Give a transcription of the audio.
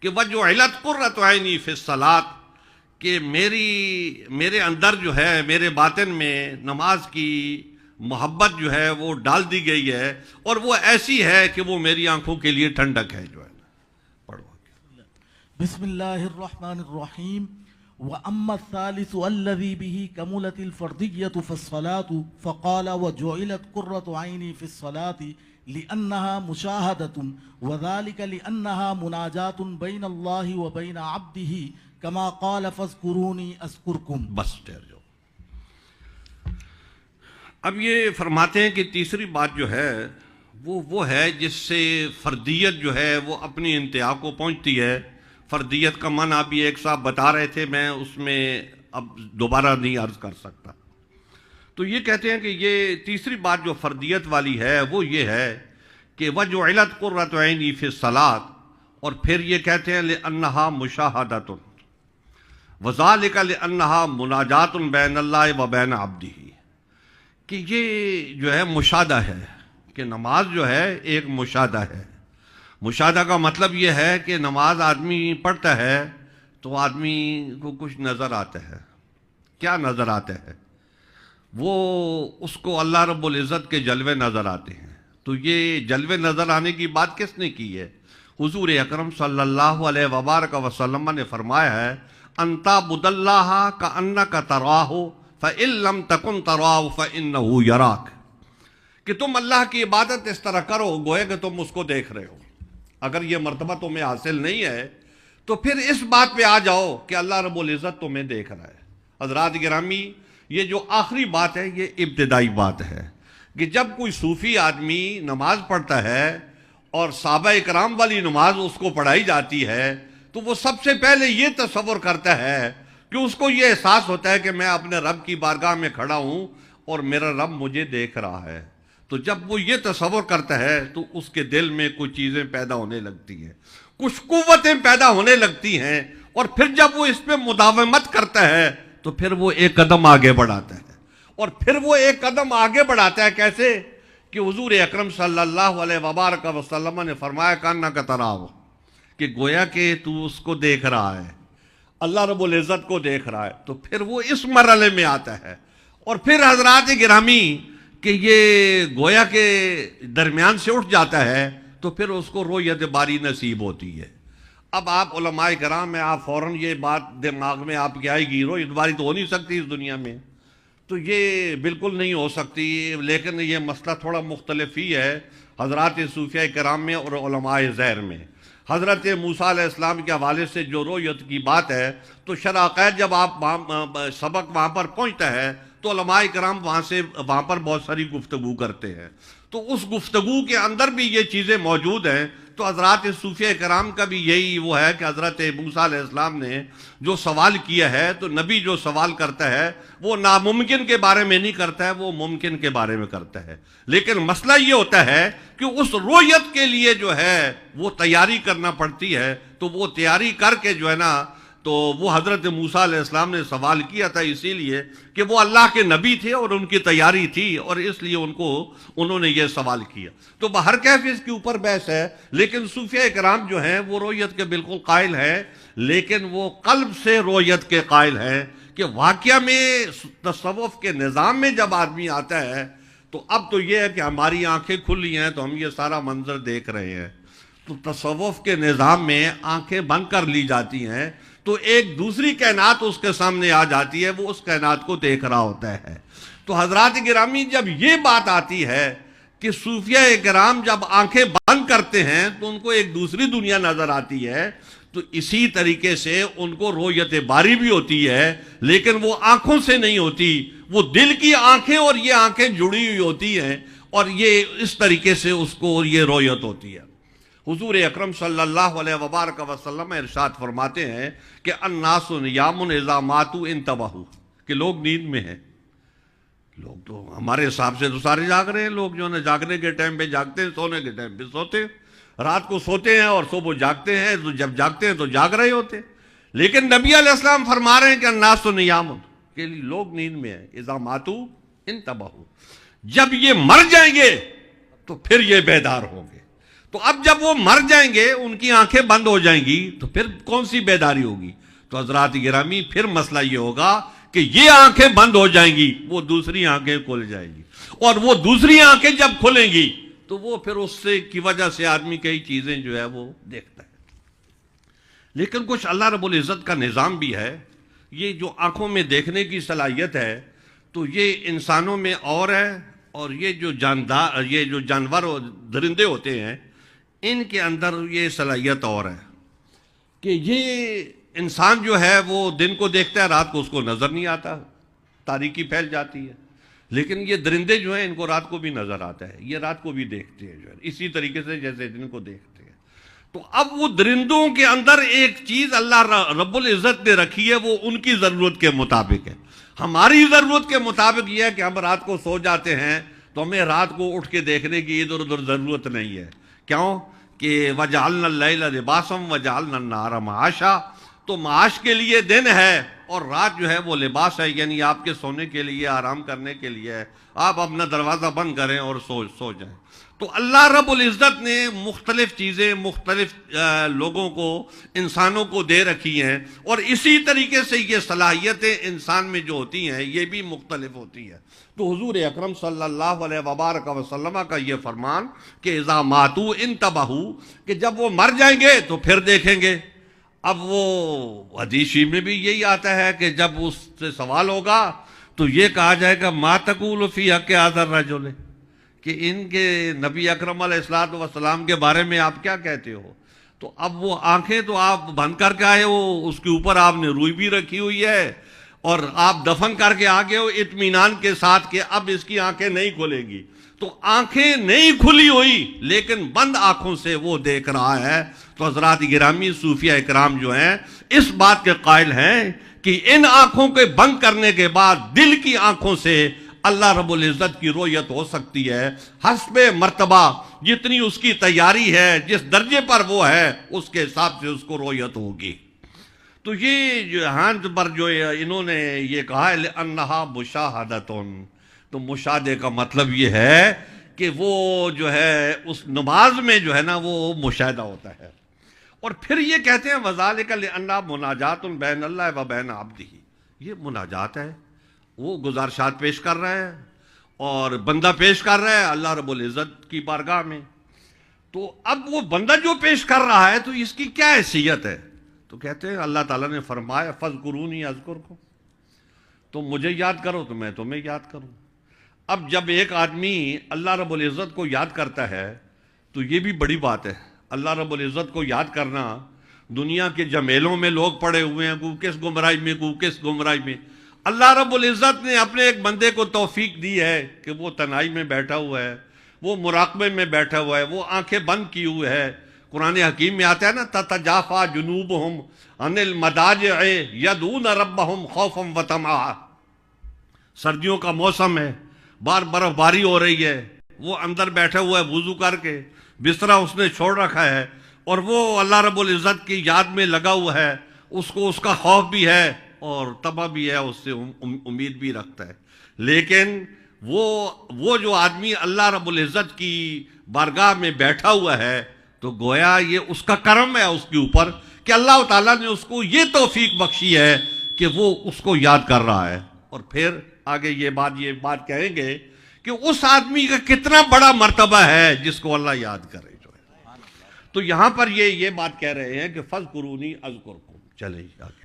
کہ وجعلت قرۃ عینی فی الصلاۃ، کہ میرے اندر جو ہے، میرے باطن میں نماز کی محبت جو ہے وہ ڈال دی گئی ہے، اور وہ ایسی ہے کہ وہ میری آنکھوں کے لیے ٹھنڈک ہے جو ہے نا۔ پڑھو۔ بسم اللہ الرحمن الرحیم۔ وَأَمَّا الثَّالِثُ الَّذِي بِهِ كَمُلَتِ الْفَرْضِيَّةُ فَالصَّلَاةُ فَقَالَ وَجُعِلَتْ قُرَّةُ عَيْنِي فِي الصَّلَاةِ لِأَنَّهَا مُشَاهَدَةٌ وَذَلِكَ لِأَنَّهَا مُنَاجَاةٌ بَيْنَ اللَّهِ وَبَيْنَ عَبْدِهِ كَمَا قَالَ فَاذْكُرُونِي أَذْكُرْكُمْ۔ بس ٹھہر جاؤ۔ اب یہ فرماتے ہیں کہ تیسری بات جو ہے وہ ہے جس سے فردیت جو ہے وہ اپنی انتہا کو پہنچتی ہے۔ فردیت کا معنی ابھی ایک صاحب بتا رہے تھے، میں اس میں اب دوبارہ نہیں عرض کر سکتا۔ تو یہ کہتے ہیں کہ یہ تیسری بات جو فردیت والی ہے وہ یہ ہے کہ وجعلت قرۃ عینی فی الصلاۃ، اور پھر یہ کہتے ہیں لأنہا مشاہدۃ وذالک لأنہا مناجات بین اللہ و بین عبدہ، کہ یہ جو ہے مشاہدہ ہے، کہ نماز جو ہے ایک مشاہدہ ہے۔ مشاہدہ کا مطلب یہ ہے کہ نماز آدمی پڑھتا ہے تو آدمی کو کچھ نظر آتا ہے۔ کیا نظر آتا ہے؟ وہ اس کو اللہ رب العزت کے جلوے نظر آتے ہیں۔ تو یہ جلوے نظر آنے کی بات کس نے کی ہے؟ حضور اکرم صلی اللہ علیہ وبارک وسلم نے فرمایا ہے ان تعبد اللہ کأنک تراہ فإن لم تکن تراہ فإنہ یراک، کہ تم اللہ کی عبادت اس طرح کرو گویا کہ تم اس کو دیکھ رہے ہو۔ اگر یہ مرتبہ تمہیں حاصل نہیں ہے تو پھر اس بات پہ آ جاؤ کہ اللہ رب العزت تمہیں دیکھ رہا ہے۔ حضرات گرامی، یہ جو آخری بات ہے یہ ابتدائی بات ہے کہ جب کوئی صوفی آدمی نماز پڑھتا ہے اور صحابہ اکرام والی نماز اس کو پڑھائی جاتی ہے تو وہ سب سے پہلے یہ تصور کرتا ہے کہ اس کو یہ احساس ہوتا ہے کہ میں اپنے رب کی بارگاہ میں کھڑا ہوں اور میرا رب مجھے دیکھ رہا ہے۔ تو جب وہ یہ تصور کرتا ہے تو اس کے دل میں کچھ چیزیں پیدا ہونے لگتی ہیں، کچھ قوتیں پیدا ہونے لگتی ہیں، اور پھر جب وہ اس پہ مداومت کرتا ہے تو پھر وہ ایک قدم آگے بڑھاتا ہے۔ اور پھر وہ ایک قدم آگے بڑھاتا ہے کیسے؟ کہ حضور اکرم صلی اللہ علیہ وبارک وسلم نے فرمایا کأنک تراہ، کہ گویا کہ تو اس کو دیکھ رہا ہے، اللہ رب العزت کو دیکھ رہا ہے۔ تو پھر وہ اس مرحلے میں آتا ہے، اور پھر حضرات گرامی کہ یہ گویا کے درمیان سے اٹھ جاتا ہے تو پھر اس کو رؤیت باری نصیب ہوتی ہے۔ اب آپ علماء کرام میں آپ فوراً یہ بات دماغ میں آپ کی آئے گی، رؤیت باری تو ہو نہیں سکتی اس دنیا میں، تو یہ بالکل نہیں ہو سکتی، لیکن یہ مسئلہ تھوڑا مختلف ہی ہے حضرات صوفیاء کرام میں اور علماء ظاہر میں۔ حضرت موسیٰ علیہ السلام کے حوالے سے جو رؤیت کی بات ہے تو شرح عقائد جب آپ سبق وہاں پر پہنچتا ہے تو علماء کرام وہاں پر بہت ساری گفتگو کرتے ہیں، تو اس گفتگو کے اندر بھی یہ چیزیں موجود ہیں۔ تو حضرات صوفیاء کرام کا بھی یہی وہ ہے کہ حضرت موسیٰ علیہ السلام نے جو سوال کیا ہے، تو نبی جو سوال کرتا ہے وہ ناممکن کے بارے میں نہیں کرتا ہے، وہ ممکن کے بارے میں کرتا ہے۔ لیکن مسئلہ یہ ہوتا ہے کہ اس رؤیت کے لیے جو ہے وہ تیاری کرنا پڑتی ہے، تو وہ تیاری کر کے جو ہے نا، تو وہ حضرت موسیٰ علیہ السلام نے سوال کیا تھا اسی لیے کہ وہ اللہ کے نبی تھے اور ان کی تیاری تھی، اور اس لیے انہوں نے یہ سوال کیا۔ تو بہرکیف اس کے اوپر بحث ہے، لیکن صوفیاء کرام جو ہیں وہ رؤیت کے بالکل قائل ہیں، لیکن وہ قلب سے رؤیت کے قائل ہیں کہ واقعہ میں تصوف کے نظام میں جب آدمی آتا ہے تو اب تو یہ ہے کہ ہماری آنکھیں کھلی ہیں تو ہم یہ سارا منظر دیکھ رہے ہیں، تو تصوف کے نظام میں آنکھیں بند کر لی جاتی ہیں تو ایک دوسری کائنات اس کے سامنے آ جاتی ہے، وہ اس کائنات کو دیکھ رہا ہوتا ہے۔ تو حضرات گرامی جب یہ بات آتی ہے کہ صوفیاء کرام جب آنکھیں بند کرتے ہیں تو ان کو ایک دوسری دنیا نظر آتی ہے، تو اسی طریقے سے ان کو رؤیت باری بھی ہوتی ہے، لیکن وہ آنکھوں سے نہیں ہوتی، وہ دل کی آنکھیں اور یہ آنکھیں جڑی ہوئی ہوتی ہیں، اور یہ اس طریقے سے اس کو یہ رؤیت ہوتی ہے۔ حضور اکرم صلی اللہ علیہ وبارک وسلم ارشاد فرماتے ہیں کہ الناس نیام اذا ماتوا انتبہوا، کہ لوگ نیند میں ہیں۔ لوگ تو ہمارے حساب سے تو سارے جاگ رہے ہیں، لوگ جو ہے جاگنے کے ٹائم پہ جاگتے ہیں، سونے کے ٹائم پہ سوتے ہیں، رات کو سوتے ہیں اور صبح جاگتے ہیں، تو جب جاگتے ہیں تو جاگ رہے ہوتے ہیں۔ لیکن نبی علیہ السلام فرما رہے ہیں کہ الناس نیام، کہ لوگ نیند میں ہیں، اذا ماتوا انتبہوا، جب یہ مر جائیں گے تو پھر یہ بیدار ہوں گے۔ تو اب جب وہ مر جائیں گے، ان کی آنکھیں بند ہو جائیں گی، تو پھر کون سی بیداری ہوگی؟ تو حضرات گرامی پھر مسئلہ یہ ہوگا کہ یہ آنکھیں بند ہو جائیں گی، وہ دوسری آنکھیں کھل جائیں گی، اور وہ دوسری آنکھیں جب کھلیں گی تو وہ پھر اس سے کی وجہ سے آدمی کئی چیزیں جو ہے وہ دیکھتا ہے۔ لیکن کچھ اللہ رب العزت کا نظام بھی ہے، یہ جو آنکھوں میں دیکھنے کی صلاحیت ہے تو یہ انسانوں میں اور ہے، اور یہ جو جانور اور درندے ہوتے ہیں ان کے اندر یہ صلاحیت اور ہے کہ یہ انسان جو ہے وہ دن کو دیکھتا ہے، رات کو اس کو نظر نہیں آتا، تاریکی پھیل جاتی ہے، لیکن یہ درندے جو ہیں ان کو رات کو بھی نظر آتا ہے، یہ رات کو بھی دیکھتے ہیں جو ہے اسی طریقے سے جیسے دن کو دیکھتے ہیں۔ تو اب وہ درندوں کے اندر ایک چیز اللہ رب العزت نے رکھی ہے، وہ ان کی ضرورت کے مطابق ہے۔ ہماری ضرورت کے مطابق یہ ہے کہ ہم رات کو سو جاتے ہیں تو ہمیں رات کو اٹھ کے دیکھنے کی ادھر ادھر ضرورت نہیں ہے۔ کیوں کہ وَجَعَلْنَا اللَّيْلَ لِبَاسًا وَجَعَلْنَا النَّهَارَ مَعَاشًا، تو معاش کے لیے دن ہے اور رات جو ہے وہ لباس ہے، یعنی آپ کے سونے کے لیے، آرام کرنے کے لیے ہے، آپ اپنا دروازہ بند کریں اور سو جائیں۔ تو اللہ رب العزت نے مختلف چیزیں مختلف لوگوں کو، انسانوں کو دے رکھی ہیں، اور اسی طریقے سے یہ صلاحیتیں انسان میں جو ہوتی ہیں یہ بھی مختلف ہوتی ہیں۔ تو حضور اکرم صلی اللہ علیہ وبارک وسلم کا یہ فرمان کہ اذا ماتوا انتبہوا، کہ جب وہ مر جائیں گے تو پھر دیکھیں گے۔ اب وہ حدیث میں بھی یہی آتا ہے کہ جب اس سے سوال ہوگا تو یہ کہا جائے گا ما تقول فی حق ھذا الرجل، کہ ان کے نبی اکرم علیہ الصلوۃ والسلام کے بارے میں آپ کیا کہتے ہو؟ تو اب وہ آنکھیں تو آپ بند کر کے آئے ہو، اس کے اوپر آپ نے روئی بھی رکھی ہوئی ہے، اور آپ دفن کر کے آگے ہو اطمینان کے ساتھ کہ اب اس کی آنکھیں نہیں کھلیں گی۔ تو آنکھیں نہیں کھلی ہوئی لیکن بند آنکھوں سے وہ دیکھ رہا ہے۔ تو حضرات گرامی صوفیہ اکرام جو ہیں اس بات کے قائل ہیں کہ ان آنکھوں کے بند کرنے کے بعد دل کی آنکھوں سے اللہ رب العزت کی رؤیت ہو سکتی ہے، حسب مرتبہ جتنی اس کی تیاری ہے، جس درجے پر وہ ہے اس کے حساب سے اس کو رؤیت ہوگی۔ تو یہ جو ہاتھ پر جو انہوں نے یہ کہا ہے لِأَنَّهَا مُشَاهَدَةٌ، تو مشاہدے کا مطلب یہ ہے کہ وہ جو ہے اس نماز میں جو ہے نا وہ مشاہدہ ہوتا ہے۔ اور پھر یہ کہتے ہیں وَذَلِكَ لِأَنَّهَا مُنَاجَاتٌ بَيْنَ اللَّهِ وَبَيْنَ عَبْدِهِ، یہ مناجات ہے، وہ گزارشات پیش کر رہا ہے اور بندہ پیش کر رہا ہے اللہ رب العزت کی بارگاہ میں۔ تو اب وہ بندہ جو پیش کر رہا ہے تو اس کی کیا حیثیت ہے؟ تو کہتے ہیں اللہ تعالیٰ نے فرمایا فَاذْكُرُونِي أَذْكُرْكُمْ، تم مجھے یاد کرو تو میں تمہیں یاد کروں۔ اب جب ایک آدمی اللہ رب العزت کو یاد کرتا ہے تو یہ بھی بڑی بات ہے۔ اللہ رب العزت کو یاد کرنا، دنیا کے جمیلوں میں لوگ پڑے ہوئے ہیں، کو کس گمراہی میں کو کس گمراہی میں، اللہ رب العزت نے اپنے ایک بندے کو توفیق دی ہے کہ وہ تنہائی میں بیٹھا ہوا ہے، وہ مراقبے میں بیٹھا ہوا ہے، وہ آنکھیں بند کی ہوئے ہے۔ قرآن حکیم میں آتا ہے نا تتجافا جنوبہم عن المضاجع یدعون ربہم خوفا وطمعا، سردیوں کا موسم ہے، برف باری ہو رہی ہے، وہ اندر بیٹھا ہوا ہے وضو کر کے، بسترا اس نے چھوڑ رکھا ہے اور وہ اللہ رب العزت کی یاد میں لگا ہوا ہے، اس کو اس کا خوف بھی ہے اور طمع بھی ہے، اس سے امید بھی رکھتا ہے۔ لیکن وہ جو آدمی اللہ رب العزت کی بارگاہ میں بیٹھا ہوا ہے تو گویا یہ اس کا کرم ہے اس کے اوپر کہ اللہ تعالیٰ نے اس کو یہ توفیق بخشی ہے کہ وہ اس کو یاد کر رہا ہے۔ اور پھر آگے یہ بات کہیں گے کہ اس آدمی کا کتنا بڑا مرتبہ ہے جس کو اللہ یاد کرے جو ہے۔ تو یہاں پر یہ بات کہہ رہے ہیں کہ فَاذْكُرُونِي أَذْكُرْكُمْ، چلے آگے۔